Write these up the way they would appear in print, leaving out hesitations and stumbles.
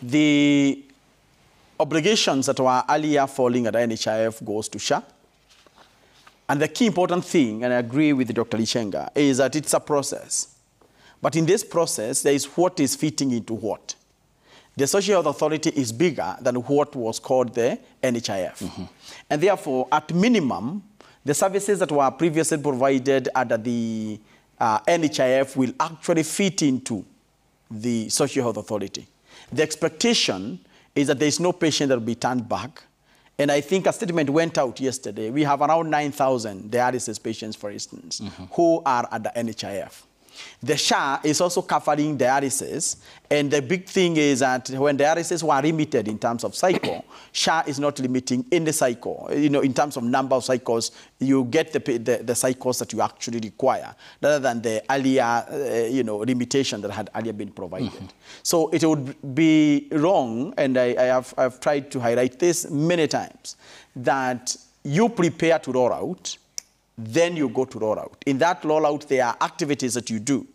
the obligations that were earlier falling at NHIF goes to SHA. And the key important thing, and I agree with Dr. Lichenga, is that it's a process. But in this process, there is what is fitting into what. The Social Health Authority is bigger than what was called the NHIF. And therefore, at minimum, the services that were previously provided under the NHIF will actually fit into the Social Health Authority. The expectation is that there is no patient that will be turned back. And I think a statement went out yesterday. We have around 9,000 dialysis patients, for instance, who are at the NHIF. The SHA is also covering dialysis, and the big thing is that when dialysis were limited in terms of cycle, SHA is not limiting any cycle. You know, in terms of number of cycles, you get the cycles that you actually require, rather than the earlier, limitation that had earlier been provided. So it would be wrong, and I've tried to highlight this many times, that you prepare to roll out, then you go to rollout. In that rollout, there are activities that you do.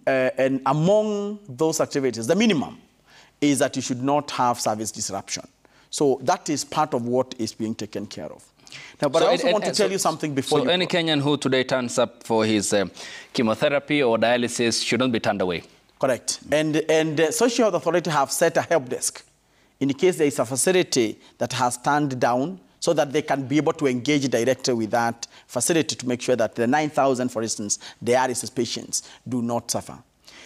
And among those activities, the minimum is that you should not have service disruption. So that is part of what is being taken care of. Now, but I also want to tell you something before you... So any Kenyan who today turns up for his chemotherapy or dialysis shouldn't be turned away? Correct. And the Social Health Authority have set a help desk in case there is a facility that has turned down, so that they can be able to engage directly with that facility to make sure that the 9,000, for instance, dialysis patients do not suffer.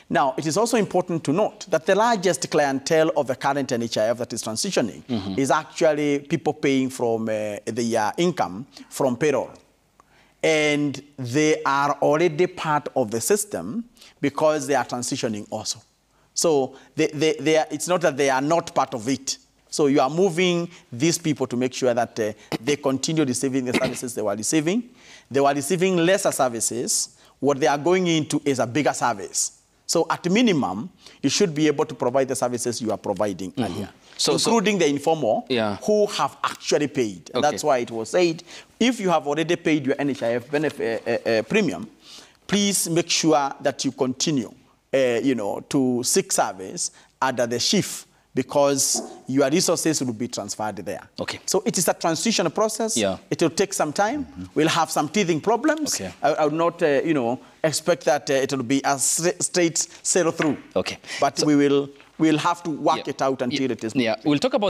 Now, it is also important to note that the largest clientele of the current NHIF that is transitioning is actually people paying from their income from payroll. And they are already part of the system because they are transitioning also. So it's not that they are not part of it. So you are moving these people to make sure that they continue receiving the services they were receiving. They were receiving lesser services. What they are going into is a bigger service. So at minimum, you should be able to provide the services you are providing earlier, including the informal who have actually paid. Okay. That's why it was said, if you have already paid your NHIF benefit premium, please make sure that you continue to seek service under the NHIF, because your resources will be transferred there. Okay. So it is a transition process. Yeah. It will take some time. We'll have some teething problems. Okay. I would not, expect that it will be a straight sail through. Okay. But we'll have to work it out until it is. Yeah. We'll talk about